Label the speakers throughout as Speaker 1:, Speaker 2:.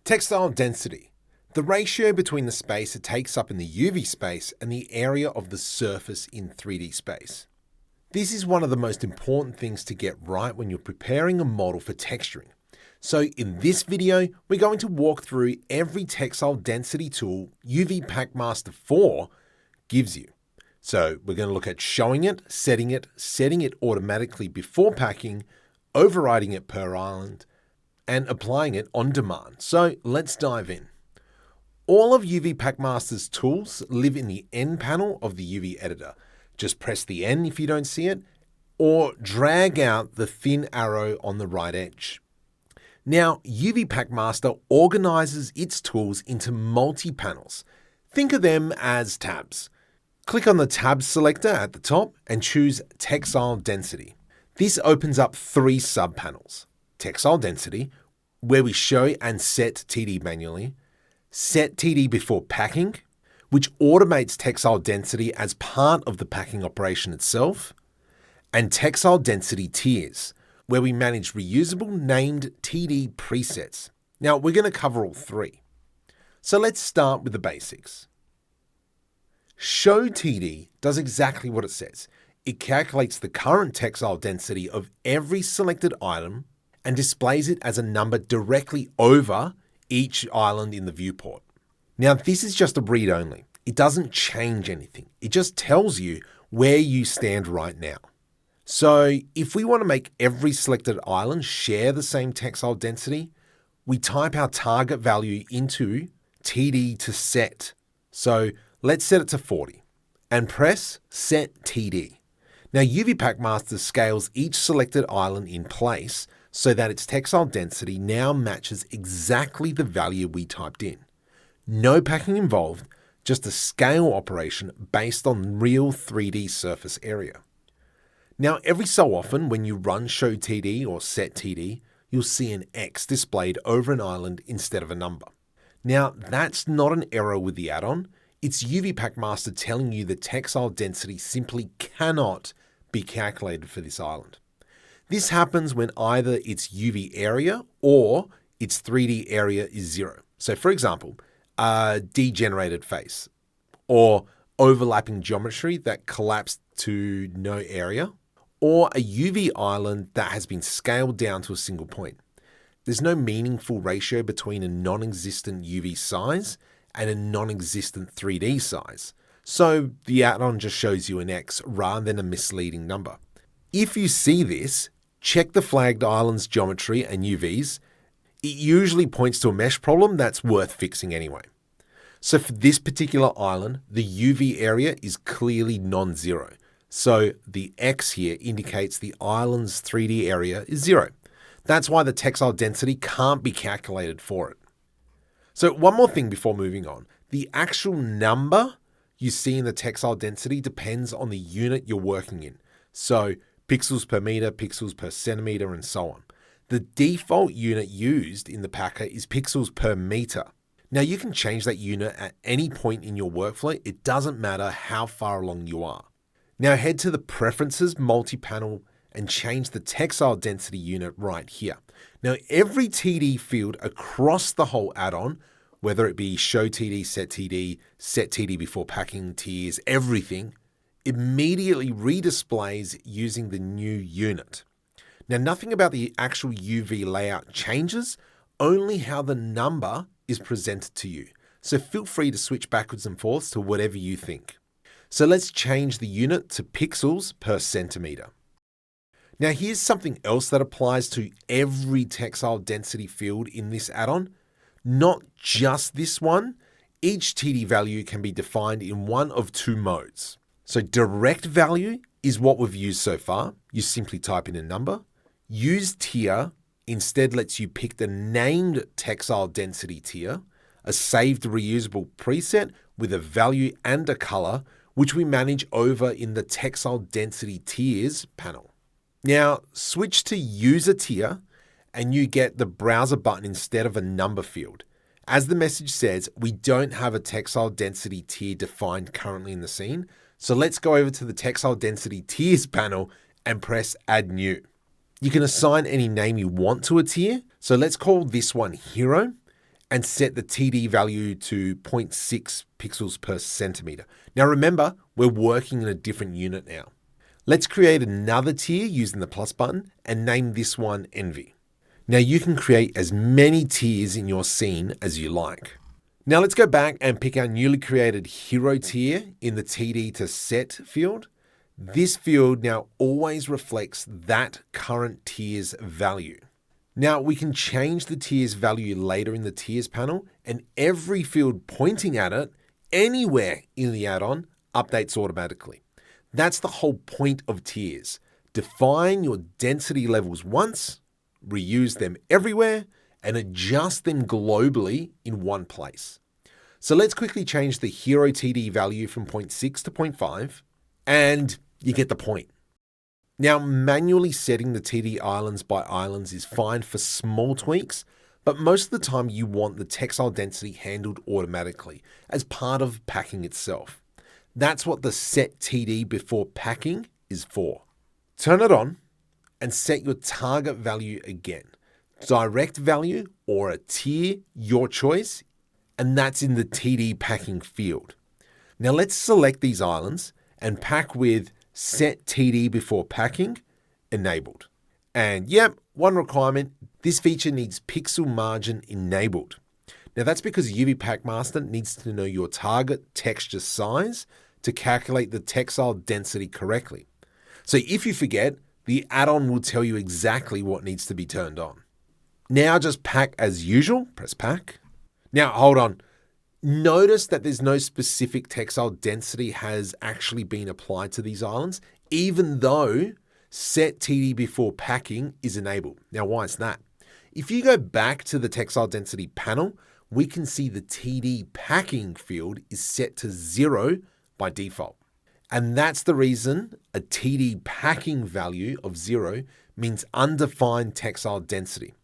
Speaker 1: Textile density, the ratio between the space it takes up in the UV space and the area of the surface in 3D space. This is one of the most important things to get right when you're preparing a model for texturing. So in this video, we're going to walk through every textile density tool UVPackmaster 4 gives you. So we're going to look at showing it, setting it automatically before packing, overriding it per island, and applying it on demand. So let's dive in. All of UVPackmaster's tools live in the N panel of the UV editor. Just press the N if you don't see it, or drag out the thin arrow on the right edge. Now, UVPackmaster organizes its tools into multi-panels. Think of them as tabs. Click on the tab selector at the top and choose Textile Density. This opens up 3 sub-panels. Textile Density, where we show and set TD manually, set TD before packing, which automates textile density as part of the packing operation itself, and textile density tiers, where we manage reusable named TD presets. Now, we're going to cover all 3. So let's start with the basics. Show TD does exactly what it says. It calculates the current textile density of every selected item and displays it as a number directly over each island in the viewport. Now, this is just a read only. It doesn't change anything. It just tells you where you stand right now. So if we want to make every selected island share the same textile density, we type our target value into TD to set. So let's set it to 40 and press Set TD. Now, UVPackmaster scales each selected island in place so that its textile density now matches exactly the value we typed in. No packing involved, just a scale operation based on real 3D surface area. Now, every so often when you run Show TD or Set TD, you'll see an X displayed over an island instead of a number. Now, that's not an error with the add-on. It's UVPackmaster telling you the textile density simply cannot be calculated for this island. This happens when either its UV area or its 3D area is 0. So for example, a degenerated face or overlapping geometry that collapsed to no area, or a UV island that has been scaled down to a single point. There's no meaningful ratio between a non-existent UV size and a non-existent 3D size. So the add-on just shows you an X rather than a misleading number. If you see this, check the flagged island's geometry and UVs. It usually points to a mesh problem that's worth fixing anyway. So for this particular island, the UV area is clearly non-zero. So the X here indicates the island's 3D area is 0. That's why the textile density can't be calculated for it. So one more thing before moving on. The actual number you see in the textile density depends on the unit you're working in. So pixels per meter, pixels per centimeter, and so on. The default unit used in the packer is pixels per meter. Now you can change that unit at any point in your workflow. It doesn't matter how far along you are. Now head to the Preferences multi-panel and change the textile density unit right here. Now every TD field across the whole add-on, whether it be Show TD, Set TD before packing, tiers, everything, immediately redisplays using the new unit. Now, nothing about the actual UV layout changes, only how the number is presented to you. So feel free to switch backwards and forwards to whatever you think. So let's change the unit to pixels per centimeter. Now, here's something else that applies to every textile density field in this add-on. Not just this one. Each TD value can be defined in one of 2 modes. So direct value is what we've used so far. You simply type in a number. Use tier instead lets you pick the named textile density tier, a saved reusable preset with a value and a color, which we manage over in the textile density tiers panel. Now switch to user tier and you get the browser button instead of a number field. As the message says, we don't have a textile density tier defined currently in the scene. So let's go over to the textile density tiers panel and press add new. You can assign any name you want to a tier. So let's call this one hero and set the TD value to 0.6 pixels per centimeter. Now remember, we're working in a different unit now. Let's create another tier using the plus button and name this one Envy. Now you can create as many tiers in your scene as you like. Now let's go back and pick our newly created hero tier in the TD to set field. This field now always reflects that current tier's value. Now we can change the tier's value later in the tiers panel, and every field pointing at it anywhere in the add-on updates automatically. That's the whole point of tiers. Define your density levels once, reuse them everywhere, and adjust them globally in one place. So let's quickly change the hero TD value from 0.6 to 0.5, and you get the point. Now, manually setting the TD islands by islands is fine for small tweaks, but most of the time you want the textile density handled automatically as part of packing itself. That's what the set TD before packing is for. Turn it on and set your target value again. Direct value or a tier, your choice, and that's in the TD packing field. Now let's select these islands and pack with set TD before packing enabled. And yep, one requirement, this feature needs pixel margin enabled. Now that's because UVPackmaster needs to know your target texture size to calculate the textile density correctly. So if you forget, the add-on will tell you exactly what needs to be turned on. Now just pack as usual, press pack. Now hold on. Notice that there's no specific textile density has actually been applied to these islands, even though set TD before packing is enabled. Now why is that? If you go back to the textile density panel, we can see the TD packing field is set to 0 by default. And that's the reason a TD packing value of 0 means undefined textile density.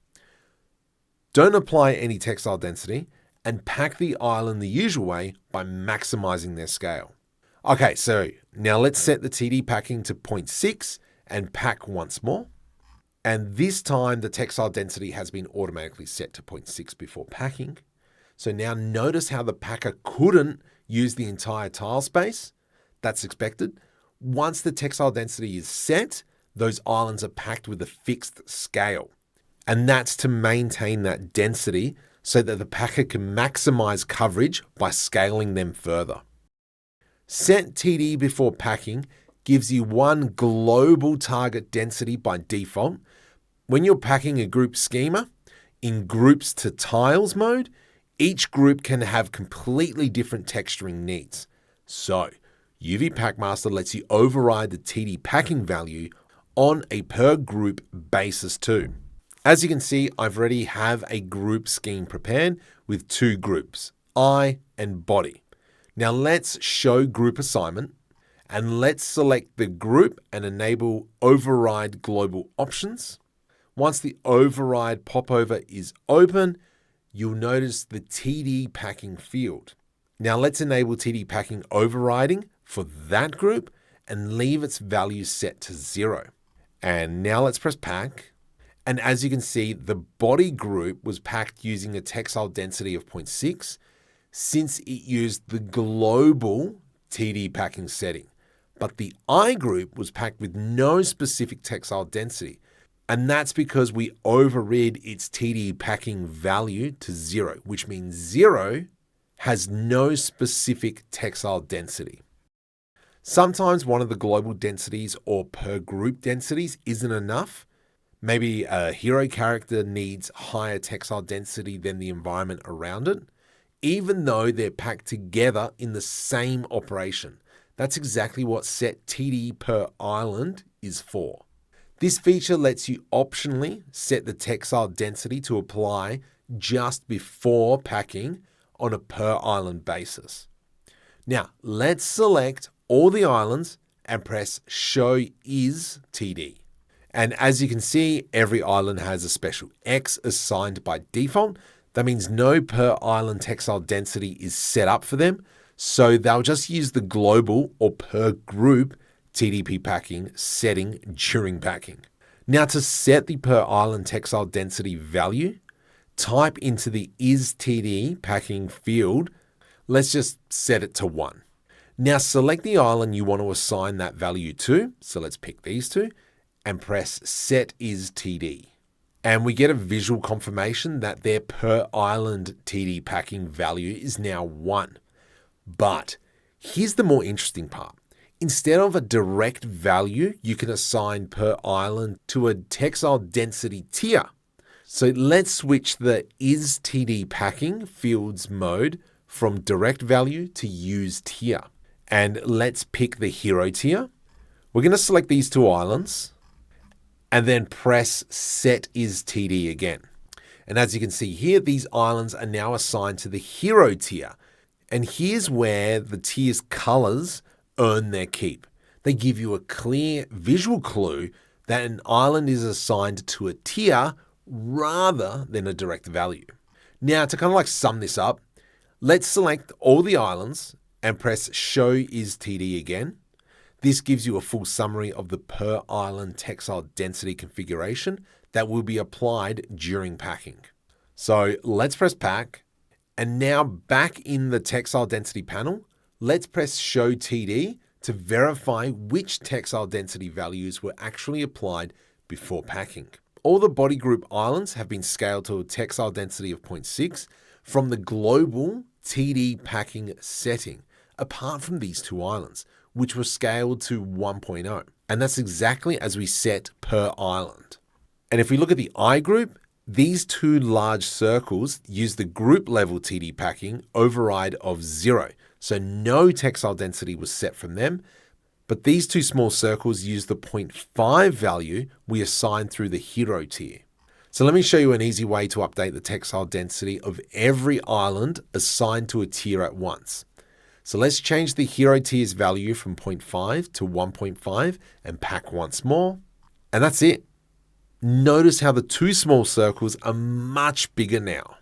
Speaker 1: Don't apply any textile density and pack the island the usual way by maximizing their scale. Okay, so now let's set the TD packing to 0.6 and pack once more. And this time the textile density has been automatically set to 0.6 before packing. So now notice how the packer couldn't use the entire tile space. That's expected. Once the textile density is set, those islands are packed with a fixed scale. And that's to maintain that density so that the packer can maximize coverage by scaling them further. Set TD before packing gives you one global target density by default. When you're packing a group schema in groups to tiles mode, each group can have completely different texturing needs. So UVPackmaster lets you override the TD packing value on a per group basis too. As you can see, I've already have a group scheme prepared with two groups, eye and body. Now let's show group assignment and let's select the group and enable override global options. Once the override popover is open, you'll notice the TD packing field. Now let's enable TD packing overriding for that group and leave its value set to 0. And now let's press pack. And as you can see, the body group was packed using a textile density of 0.6 since it used the global TD packing setting. But the eye group was packed with no specific textile density. And that's because we overrid its TD packing value to 0, which means 0 has no specific textile density. Sometimes one of the global densities or per group densities isn't enough. Maybe a hero character needs higher textile density than the environment around it, even though they're packed together in the same operation. That's exactly what set TD per island is for. This feature lets you optionally set the textile density to apply just before packing on a per island basis. Now, let's select all the islands and press Show Is TD. And as you can see, every island has a special X assigned by default. That means no per island textile density is set up for them. So they'll just use the global or per group TDP packing setting during packing. Now to set the per island textile density value, type into the is_td packing field. Let's just set it to 1. Now select the island you want to assign that value to. So let's pick these two and press set is_td. And we get a visual confirmation that their per island TD packing value is now 1. But here's the more interesting part. Instead of a direct value, you can assign per island to a textile density tier. So let's switch the is_td packing fields mode from direct value to use tier. And let's pick the hero tier. We're going to select these two islands and then press set is_td again. And as you can see here, these islands are now assigned to the hero tier. And here's where the tier's colors earn their keep. They give you a clear visual clue that an island is assigned to a tier rather than a direct value. Now, to kind of like sum this up, let's select all the islands and press show is_td again. This gives you a full summary of the per island textile density configuration that will be applied during packing. So let's press pack. And now back in the textile density panel, let's press show TD to verify which textile density values were actually applied before packing. All the body group islands have been scaled to a textile density of 0.6 from the global TD packing setting, apart from these two islands, which were scaled to 1.0. And that's exactly as we set per island. And if we look at the I group, these two large circles use the group level TD packing override of 0. So no textile density was set from them, but these two small circles use the 0.5 value we assigned through the hero tier. So let me show you an easy way to update the textile density of every island assigned to a tier at once. So let's change the hero tier's value from 0.5 to 1.5 and pack once more. And that's it. Notice how the two small circles are much bigger now.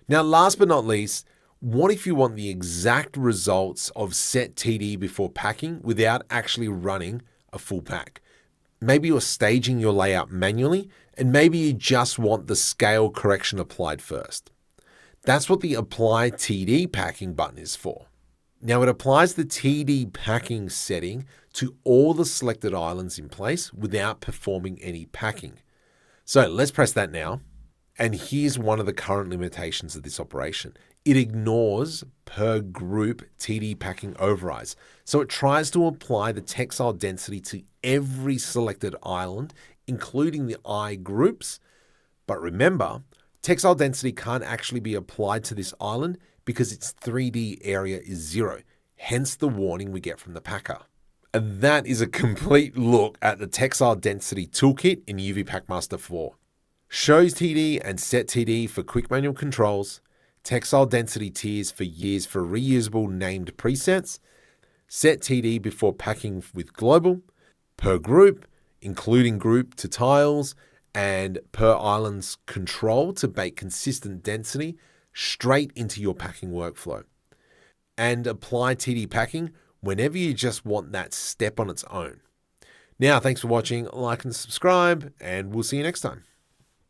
Speaker 1: Now, last but not least, what if you want the exact results of set TD before packing without actually running a full pack? Maybe you're staging your layout manually, and maybe you just want the scale correction applied first. That's what the Apply TD Packing button is for. Now it applies the TD packing setting to all the selected islands in place without performing any packing. So let's press that now. And here's one of the current limitations of this operation. It ignores per group TD packing overrides. So it tries to apply the textile density to every selected island, including the I groups. But remember, textile density can't actually be applied to this island because its 3D area is 0, hence the warning we get from the packer. And that is a complete look at the textile density toolkit in UVPackmaster 4. Shows TD and set TD for quick manual controls, textile density tiers for years for reusable named presets, set TD before packing with global, per group, including group to tiles, and per island's control to bake consistent density straight into your packing workflow. And apply TD packing whenever you just want that step on its own. Now, thanks for watching, like and subscribe, and we'll see you next time.